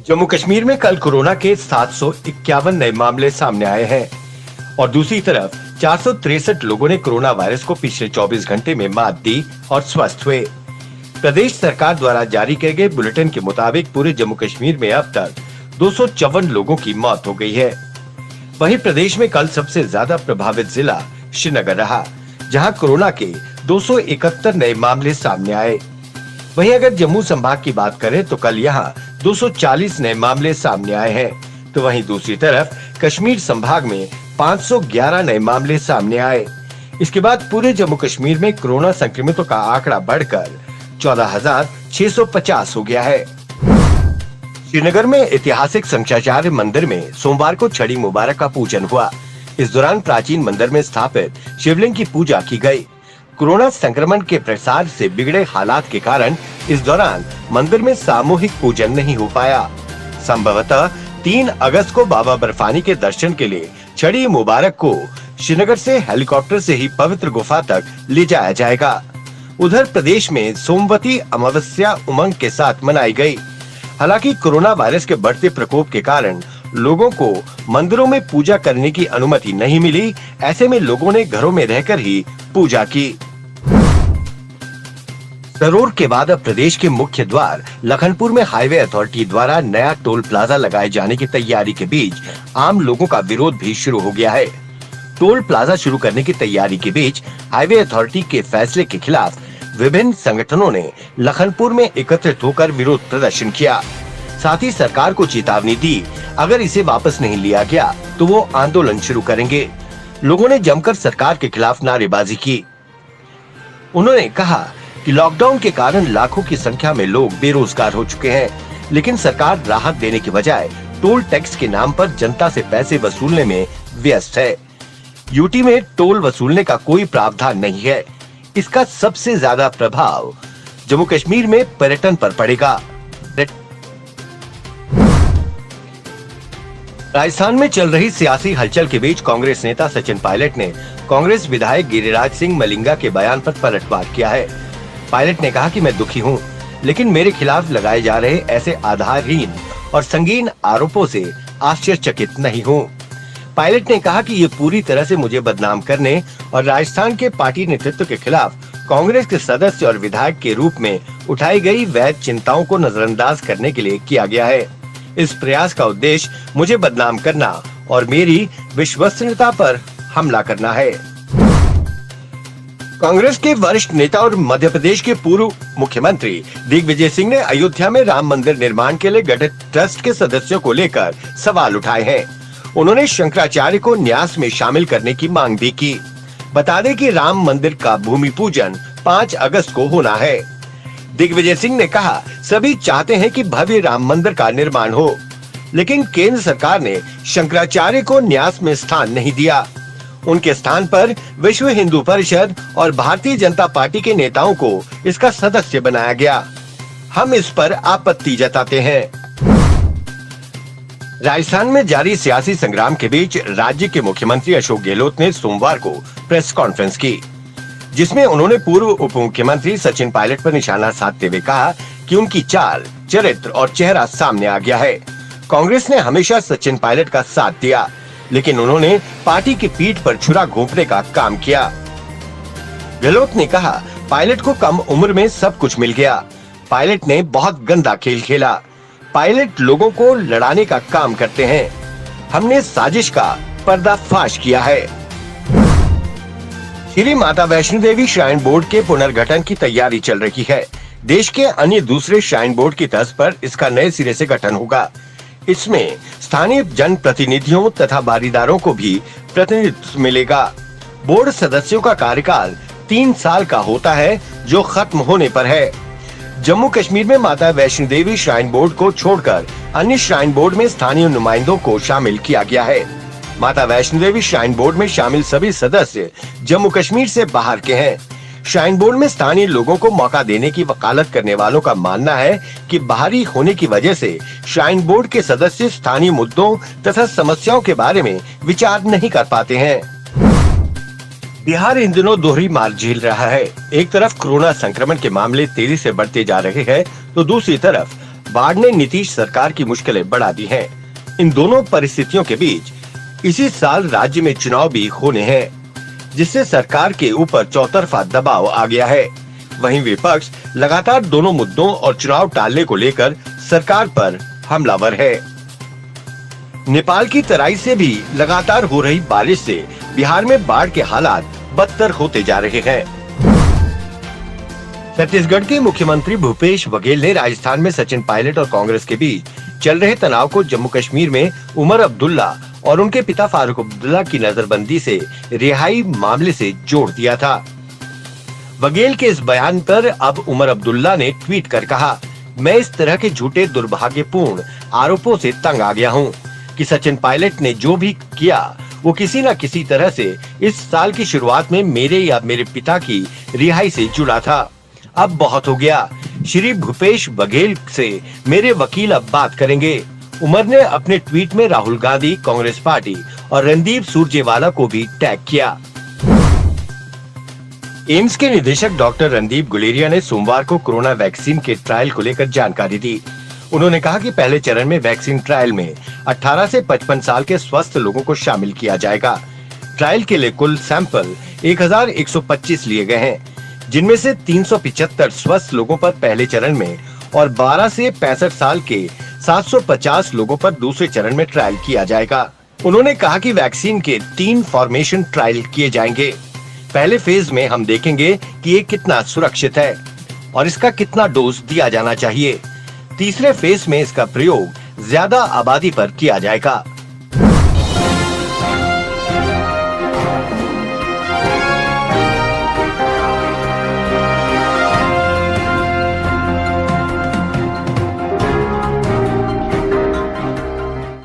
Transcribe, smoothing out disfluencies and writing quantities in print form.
जम्मू कश्मीर में कल कोरोना के 751 नए मामले सामने आए हैं और दूसरी तरफ 463 लोगों ने कोरोना वायरस को पिछले 24 घंटे में मात दी और स्वस्थ हुए। प्रदेश सरकार द्वारा जारी किए गए बुलेटिन के मुताबिक पूरे जम्मू कश्मीर में अब तक 254 लोगों की मौत हो गई है। वहीं प्रदेश में कल सबसे ज्यादा प्रभावित जिला श्रीनगर रहा, जहां कोरोना के 271 नए मामले सामने आए। वहीं अगर जम्मू संभाग की बात करें तो कल यहां 240 नए मामले सामने आए हैं, तो वहीं दूसरी तरफ कश्मीर संभाग में 511 नए मामले सामने आए। इसके बाद पूरे जम्मू कश्मीर में कोरोना संक्रमितों का आंकड़ा बढ़कर 14,650 हो गया है। श्रीनगर में ऐतिहासिक शंकराचार्य मंदिर में सोमवार को छड़ी मुबारक का पूजन हुआ। इस दौरान प्राचीन मंदिर में स्थापित शिवलिंग की पूजा की गई। कोरोना संक्रमण के प्रसार से बिगड़े हालात के कारण इस दौरान मंदिर में सामूहिक पूजन नहीं हो पाया। संभवतः 3 अगस्त को बाबा बर्फानी के दर्शन के लिए छड़ी मुबारक को श्रीनगर से हेलीकॉप्टर से ही पवित्र गुफा तक ले जाया जाएगा। उधर प्रदेश में सोमवती अमावस्या उमंग के साथ मनाई गई। हालांकि कोरोना वायरस के बढ़ते प्रकोप के कारण लोगों को मंदिरों में पूजा करने की अनुमति नहीं मिली। ऐसे में लोगों ने घरों में रहकर ही पूजा की। सरोर के बाद अब प्रदेश के मुख्य द्वार लखनपुर में हाईवे अथॉरिटी द्वारा नया टोल प्लाजा लगाए जाने की तैयारी के बीच आम लोगों का विरोध भी शुरू हो गया है। टोल प्लाजा शुरू करने की तैयारी के बीच हाईवे अथॉरिटी के फैसले के खिलाफ विभिन्न संगठनों ने लखनपुर में एकत्रित होकर विरोध प्रदर्शन किया। साथ ही सरकार को चेतावनी दी, अगर इसे वापस नहीं लिया गया तो वो आंदोलन शुरू करेंगे। लोगों ने जमकर सरकार के खिलाफ नारेबाजी की। उन्होंने कहा कि लॉकडाउन के कारण लाखों की संख्या में लोग बेरोजगार हो चुके हैं, लेकिन सरकार राहत देने के बजाय टोल टैक्स के नाम पर जनता से पैसे वसूलने में व्यस्त है। यूटी में टोल वसूलने का कोई प्रावधान नहीं है। इसका सबसे ज्यादा प्रभाव जम्मू कश्मीर में पर्यटन पर पड़ेगा। राजस्थान में चल रही सियासी हलचल के बीच कांग्रेस नेता सचिन पायलट ने कांग्रेस विधायक गिरिराज सिंह मलिंगा के बयान पर पलटवार किया है। पायलट ने कहा कि मैं दुखी हूं, लेकिन मेरे खिलाफ लगाए जा रहे ऐसे आधारहीन और संगीन आरोपों से आश्चर्यचकित नहीं हूं। पायलट ने कहा कि ये पूरी तरह से मुझे बदनाम करने और राजस्थान के पार्टी नेतृत्व के खिलाफ कांग्रेस के सदस्य और विधायक के रूप में उठाई गई वैध चिंताओं को नजरअंदाज करने के लिए किया गया है। इस प्रयास का उद्देश्य मुझे बदनाम करना और मेरी विश्वसनीयता पर हमला करना है। कांग्रेस के वरिष्ठ नेता और मध्य प्रदेश के पूर्व मुख्यमंत्री दिग्विजय सिंह ने अयोध्या में राम मंदिर निर्माण के लिए गठित ट्रस्ट के सदस्यों को लेकर सवाल उठाए हैं। उन्होंने शंकराचार्य को न्यास में शामिल करने की मांग भी की। बता दें कि राम मंदिर का भूमि पूजन 5 अगस्त को होना है। दिग्विजय सिंह ने कहा, सभी चाहते हैं कि भव्य राम मंदिर का निर्माण हो, लेकिन केंद्र सरकार ने शंकराचार्य को न्यास में स्थान नहीं दिया। उनके स्थान पर विश्व हिंदू परिषद और भारतीय जनता पार्टी के नेताओं को इसका सदस्य बनाया गया। हम इस पर आपत्ति जताते हैं। राजस्थान में जारी सियासी संग्राम के बीच राज्य के मुख्यमंत्री अशोक गहलोत ने सोमवार को प्रेस कॉन्फ्रेंस की, जिसमें उन्होंने पूर्व उप मुख्यमंत्री सचिन पायलट पर निशाना साधते हुए कहा कि उनकी चाल, चरित्र और चेहरा सामने आ गया है। कांग्रेस ने हमेशा सचिन पायलट का साथ दिया, लेकिन उन्होंने पार्टी की पीठ पर छुरा घोंपने का काम किया। गहलोत ने कहा, पायलट को कम उम्र में सब कुछ मिल गया। पायलट ने बहुत गंदा खेल खेला। पायलट लोगों को लड़ाने का काम करते हैं। हमने साजिश का पर्दाफाश किया है। श्री माता वैष्णो देवी श्राइन बोर्ड के पुनर्गठन की तैयारी चल रही है। देश के अन्य दूसरे श्राइन बोर्ड की तर्ज पर इसका नए सिरे से गठन होगा। इसमें स्थानीय जन प्रतिनिधियों तथा भागीदारों को भी प्रतिनिधित्व मिलेगा। बोर्ड सदस्यों का कार्यकाल 3 साल का होता है, जो खत्म होने पर है। जम्मू कश्मीर में माता वैष्णो देवी श्राइन बोर्ड को छोड़कर अन्य श्राइन बोर्ड में स्थानीय नुमाइंदों को शामिल किया गया है। माता वैष्णो देवी श्राइन बोर्ड में शामिल सभी सदस्य जम्मू कश्मीर से बाहर के हैं। श्राइन बोर्ड में स्थानीय लोगों को मौका देने की वकालत करने वालों का मानना है कि बाहरी होने की वजह से श्राइन बोर्ड के सदस्य स्थानीय मुद्दों तथा समस्याओं के बारे में विचार नहीं कर पाते हैं। बिहार इन दिनों दोहरी मार झेल रहा है। एक तरफ कोरोना संक्रमण के मामले तेजी से बढ़ते जा रहे हैं, तो दूसरी तरफ बाढ़ ने नीतीश सरकार की मुश्किलें बढ़ा दी हैं। इन दोनों परिस्थितियों के बीच इसी साल राज्य में चुनाव भी होने हैं, जिससे सरकार के ऊपर चौतरफा दबाव आ गया है। वहीं विपक्ष लगातार दोनों मुद्दों और चुनाव टालने को लेकर सरकार पर हमलावर है। नेपाल की तराई से भी लगातार हो रही बारिश से बिहार में बाढ़ के हालात बदतर होते जा रहे हैं। छत्तीसगढ़ के मुख्यमंत्री भूपेश बघेल ने राजस्थान में सचिन पायलट और कांग्रेस के बीच चल रहे तनाव को जम्मू कश्मीर में उमर अब्दुल्ला और उनके पिता फारूक अब्दुल्ला की नजरबंदी से रिहाई मामले से जोड़ दिया था। बघेल के इस बयान पर अब उमर अब्दुल्ला ने ट्वीट कर कहा, मैं इस तरह के झूठे दुर्भाग्यपूर्ण आरोपों से तंग आ गया हूँ कि सचिन पायलट ने जो भी किया वो किसी न किसी तरह से इस साल की शुरुआत में मेरे या मेरे पिता की रिहाई से जुड़ा था। अब बहुत हो गया। श्री भूपेश बघेल से मेरे वकील अब बात करेंगे। उमर ने अपने ट्वीट में राहुल गांधी, कांग्रेस पार्टी और रणदीप सुरजेवाला को भी टैग किया। एम्स के निदेशक डॉक्टर रणदीप गुलेरिया ने सोमवार को कोरोना वैक्सीन के ट्रायल को लेकर जानकारी दी। उन्होंने कहा कि पहले चरण में वैक्सीन ट्रायल में 18 से 55 साल के स्वस्थ लोगों को शामिल किया जाएगा। ट्रायल के लिए कुल सैंपल 1125 लिए गए हैं, जिनमें से 375 स्वस्थ लोगों पर पहले चरण में और 12 से 65 साल के 750 लोगों पर दूसरे चरण में ट्रायल किया जाएगा। उन्होंने कहा कि वैक्सीन के 3 फॉर्मेशन ट्रायल किए जाएंगे। पहले फेज में हम देखेंगे कि ये कितना सुरक्षित है और इसका कितना डोज दिया जाना चाहिए। तीसरे फेज में इसका प्रयोग ज्यादा आबादी पर किया जाएगा।